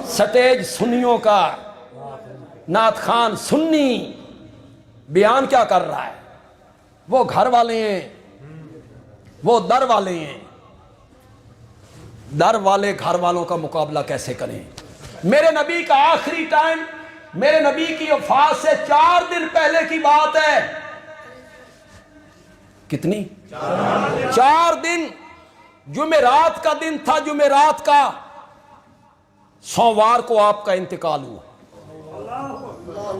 Stage سنیوں کا، نعت خان سنی بیان کیا کر رہا ہے؟ وہ گھر والے ہیں، وہ در والے ہیں، در والے گھر والوں کا مقابلہ کیسے کریں؟ میرے نبی کا آخری ٹائم، میرے نبی کی وفات سے 4 دن پہلے کی بات ہے۔ کتنی؟ 4 دن۔ جمعرات کا دن تھا، جمعرات کا، سوموار کو آپ کا انتقال ہوا۔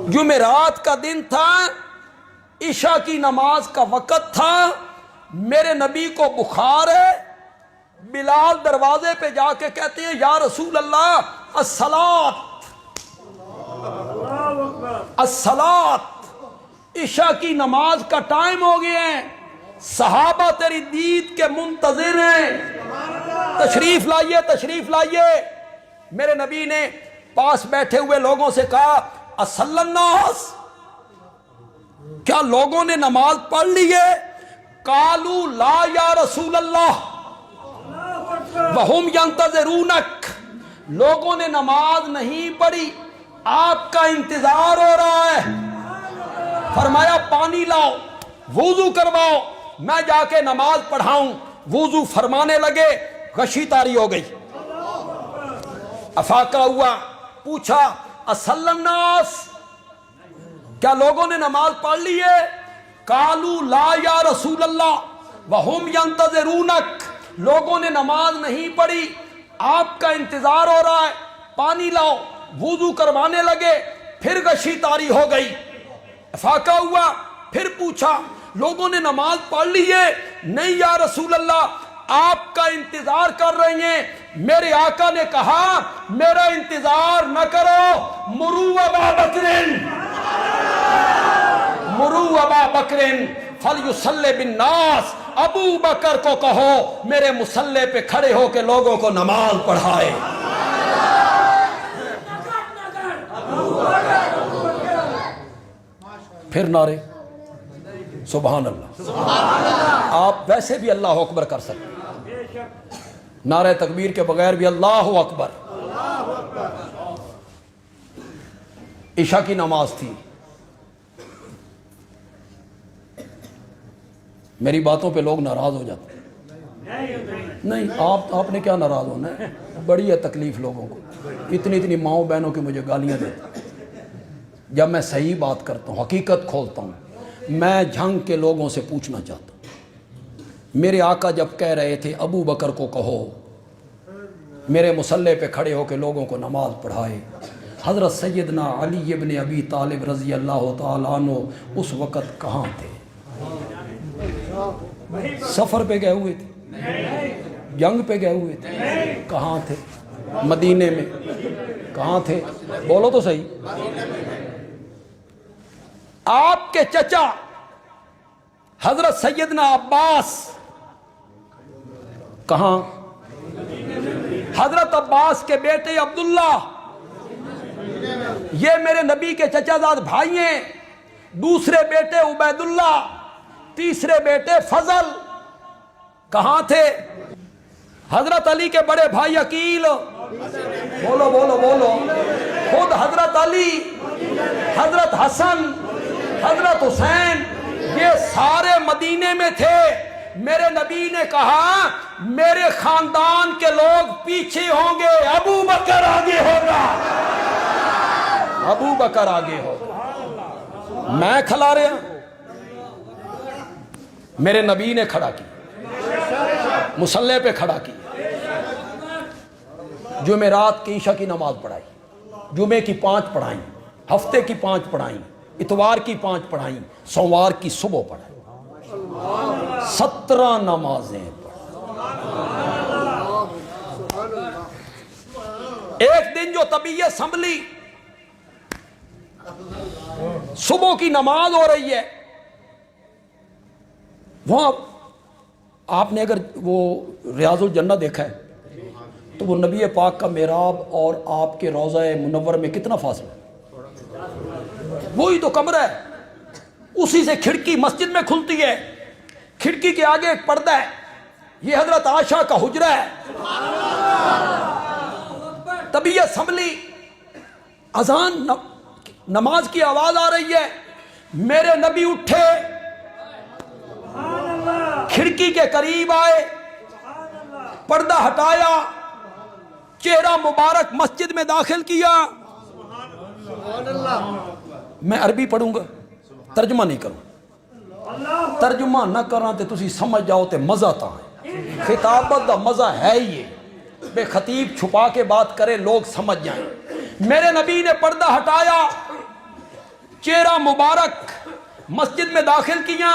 جمعرات کا دن تھا، عشاء کی نماز کا وقت تھا، میرے نبی کو بخار ہے۔ بلال دروازے پہ جا کے کہتے ہیں یا رسول اللہ الصلاۃ الصلاۃ، عشاء کی نماز کا ٹائم ہو گیا ہے، صحابہ تیری دید کے منتظر ہیں، تشریف لائیے تشریف لائیے۔ میرے نبی نے پاس بیٹھے ہوئے لوگوں سے کہا اصلی الناس، کیا لوگوں نے نماز پڑھ لی ہے؟ قالوا لا یا رسول اللہ وہم ینتظرونک، لوگوں نے نماز نہیں پڑھی، آپ کا انتظار ہو رہا ہے۔ فرمایا پانی لاؤ، وضو کرواؤ، میں جا کے نماز پڑھاؤں۔ وضو فرمانے لگے، غشی طاری ہو گئی، افاقہ ہوا، پوچھا اصلی الناس، کیا لوگوں نے نماز پڑھ لی ہے؟ قالوا لا یا رسول اللہ وہم ینتظرونک، لوگوں نے نماز نہیں پڑھی، آپ کا انتظار ہو رہا ہے، پانی لاؤ۔ وضو کروانے لگے، پھر غشی طاری ہو گئی، افاقہ ہوا، پھر پوچھا لوگوں نے نماز پڑھ لی ہے؟ نہیں یا رسول اللہ، آپ کا انتظار کر رہے ہیں۔ میرے آقا نے کہا میرا انتظار نہ کرو، مرو ابا بکرن، مرو ابا بکرن فلیصلی بالناس، ابو بکر کو کہو میرے مصلی پہ کھڑے ہو کے لوگوں کو نماز پڑھائے۔ پھر نعرے سبحان اللہ۔ آپ ویسے بھی اللہ اکبر کر سکتے، نعرہ تکبیر کے بغیر بھی اللہ اکبر۔ عشاء کی نماز تھی، میری باتوں پہ لوگ ناراض ہو جاتے ہیں۔ نہیں، آپ نے کیا ناراض ہونا ہے، بڑی ہے تکلیف لوگوں کو، اتنی ماؤں بہنوں کی مجھے گالیاں دیتے ہیں جب میں صحیح بات کرتا ہوں، حقیقت کھولتا ہوں۔ میں جھنگ کے لوگوں سے پوچھنا چاہتا ہوں، میرے آقا جب کہہ رہے تھے ابو بکر کو کہو میرے مصلی پہ کھڑے ہو کے لوگوں کو نماز پڑھائے، حضرت سیدنا علی ابن ابی طالب رضی اللہ تعالیٰ عنہ اس وقت کہاں تھے؟ سفر پہ گئے ہوئے تھے، جنگ پہ گئے ہوئے تھے، کہاں تھے؟ مدینے میں کہاں تھے؟ بولو تو صحیح۔ آپ کے چچا حضرت سیدنا عباس کہاں؟ حضرت عباس کے بیٹے عبداللہ، یہ میرے نبی کے چچا زاد بھائی ہیں، دوسرے بیٹے عبید اللہ، تیسرے بیٹے فضل کہاں تھے؟ حضرت علی کے بڑے بھائی عقیل، بولو بولو بولو، خود حضرت علی، حضرت حسن، حضرت حسین، یہ سارے مدینے میں تھے۔ میرے نبی نے کہا میرے خاندان کے لوگ پیچھے ہوں گے، ابو بکر آگے ہوگا، ابو بکر آگے ہوگا۔ میں کھلا رہا، میرے نبی نے کھڑا کی، مصلی پہ کھڑا کی، جمعرات کی عشاء کی نماز پڑھائی، جمعے کی 5 پڑھائیں، ہفتے کی 5 پڑھائیں، اتوار کی 5 پڑھائیں، سوموار کی صبح پڑھائیں، 17 نمازیں پڑھائیں۔ ایک دن جو طبیعت سنبھلی، صبح کی نماز ہو رہی ہے، وہاں آپ نے اگر وہ ریاض الجنہ دیکھا ہے تو وہ نبی پاک کا محراب اور آپ کے روضہ منور میں کتنا فاصلہ ہے؟ وہی تو کمرہ ہے، اسی سے کھڑکی مسجد میں کھلتی ہے، کھڑکی کے آگے ایک پردہ ہے، یہ حضرت عائشہ کا حجرہ ہے۔ تبھی یہ سنبھلی اذان نماز کی آواز آ رہی ہے، میرے نبی اٹھے، کھڑکی کے قریب آئے، پردہ ہٹایا، چہرہ مبارک مسجد میں داخل کیا۔ میں عربی پڑھوں گا، ترجمہ نہیں کروں، ترجمہ نہ کرنا تے تسی سمجھ جاؤ تے مزہ تا ہے، خطابت دا مزہ ہے یہ، بے خطیب چھپا کے بات کرے لوگ سمجھ جائیں۔ میرے نبی نے پردہ ہٹایا، چہرہ مبارک مسجد میں داخل کیا،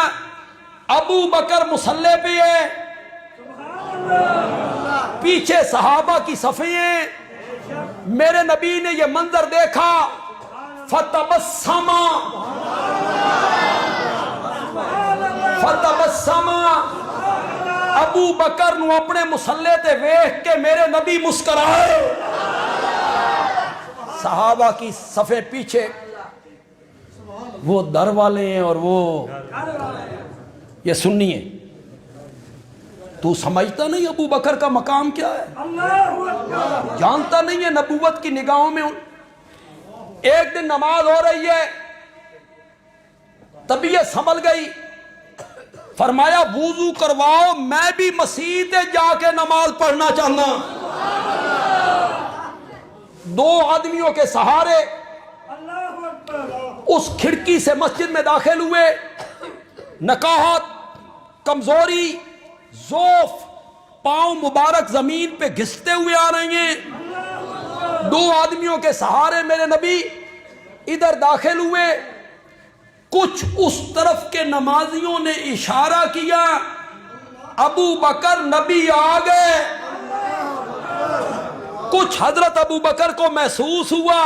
ابو بکر مصلی پہ ہے، پیچھے صحابہ کی صفیں ہیں۔ میرے نبی نے یہ منظر دیکھا، فتبسم ابو بکر نو اپنے مصلی تے ویکھ کے میرے نبی مسکرائے، صحابہ کی صفیں پیچھے، وہ در والے ہیں اور وہ یہ سنی ہے۔ تو سمجھتا نہیں ابو بکر کا مقام کیا ہے؟ جانتا نہیں ہے نبوت کی نگاہوں میں؟ ایک دن نماز ہو رہی ہے، طبیعت سنبھل گئی، فرمایا وضو کرواؤ، میں بھی مسجد جا کے نماز پڑھنا چاہنا۔ دو آدمیوں کے سہارے اس کھڑکی سے مسجد میں داخل ہوئے، نکاہت، کمزوری، ضعف، پاؤں مبارک زمین پہ گھستے ہوئے آ رہے ہیں۔ دو آدمیوں کے سہارے میرے نبی ادھر داخل ہوئے، کچھ اس طرف کے نمازیوں نے اشارہ کیا، ابو بکر نبی آ گئے۔ کچھ حضرت ابو بکر کو محسوس ہوا،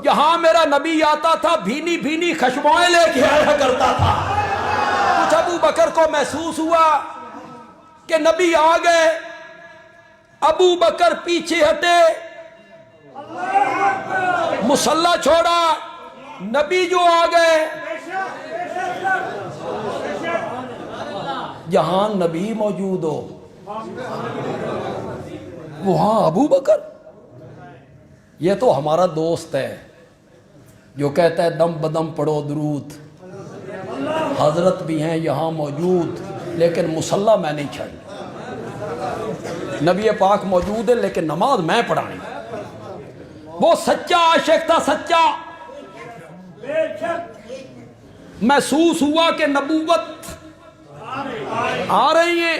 یہاں میرا نبی آتا تھا بھینی بھینی خشبوئیں لے کے آیا کرتا تھا۔ کچھ ابو بکر کو محسوس ہوا کہ نبی آ گئے، ابو بکر پیچھے ہٹے، مصلی چھوڑا، نبی جو آ گئے۔ جہاں نبی موجود ہو وہاں ابو بکر، یہ تو ہمارا دوست ہے جو کہتا ہے دم بدم پڑھو درود، حضرت بھی ہیں یہاں موجود لیکن مصلی میں نہیں چھڑی، نبی پاک موجود ہے لیکن نماز میں پڑھانی۔ وہ سچا عاشق تھا، سچا۔ محسوس ہوا کہ نبوت آ رہی ہیں،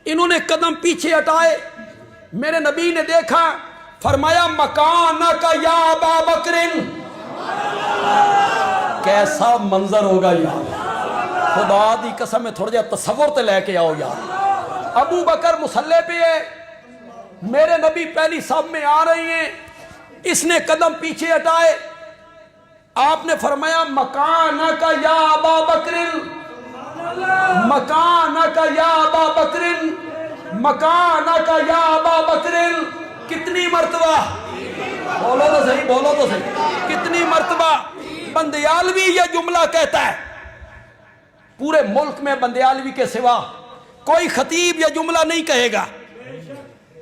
انہوں نے قدم پیچھے ہٹائے، میرے نبی نے دیکھا، فرمایا مکانک یا ابا بکر، کیسا منظر ہوگا یار، خدا دی قسم ہے تھوڑا جا تصور تے لے کے آؤ یار۔ ابو بکر مصلی پہ ہے، میرے نبی پہلی صف میں آ رہی ہیں، اس نے قدم پیچھے ہٹائے، آپ نے فرمایا مکانک یا ابا بکر، مکانک یا ابا بکر، مکانک یا ابا بکر۔ کتنی مرتبہ؟ بولو تو صحیح، بولو تو صحیح، کتنی مرتبہ؟ بندیالوی یہ جملہ کہتا ہے، پورے ملک میں بندیالوی کے سوا کوئی خطیب یہ جملہ نہیں کہے گا،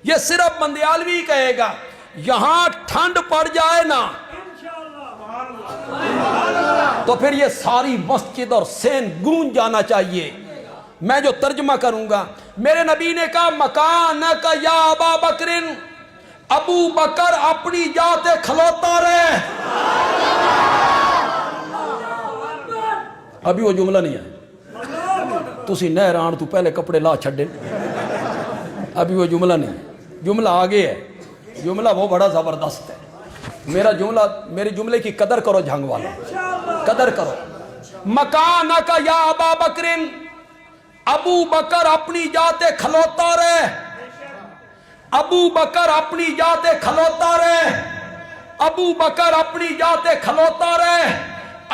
یہ صرف بندیالوی کہے گا۔ یہاں ٹھنڈ پڑ جائے نا تو پھر یہ ساری مسجد اور سین گونج جانا چاہیے۔ میں جو ترجمہ کروں گا، میرے نبی نے کہا مکانک یا ابا بکر، ابو بکر اپنی جاتے کھلوتا رہے۔ ابھی وہ جملہ نہیں ہے، تسی نہران تو پہلے کپڑے لا چھڑے، ابھی وہ جملہ نہیں ہے، جملہ آگے ہے، جملہ وہ بڑا زبردست ہے۔ میرا جملہ، میری جملے کی قدر کرو جھنگ والا، قدر کرو۔ مکانک یا ابا بکر، ابو بکر اپنی جاتے کھلوتا رہے، ابو بکر اپنی جاتے کھلوتا رہے، ابو بکر اپنی جاتے کھلوتا رہے۔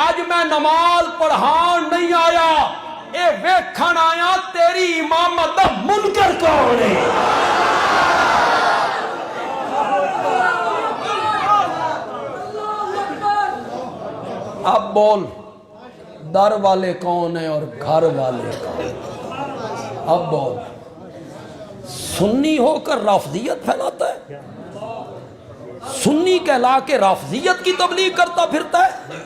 آج میں نماز پڑھان نہیں آیا، اے ویکھن آیا تیری امامت دا منکر کون ہے۔ اب بول، در والے کون ہیں اور گھر والے کون ہیں؟ اب بول، سنی ہو کر رافضیت پھیلاتا ہے، سنی کہلا کے رافضیت کی تبلیغ کرتا پھرتا ہے.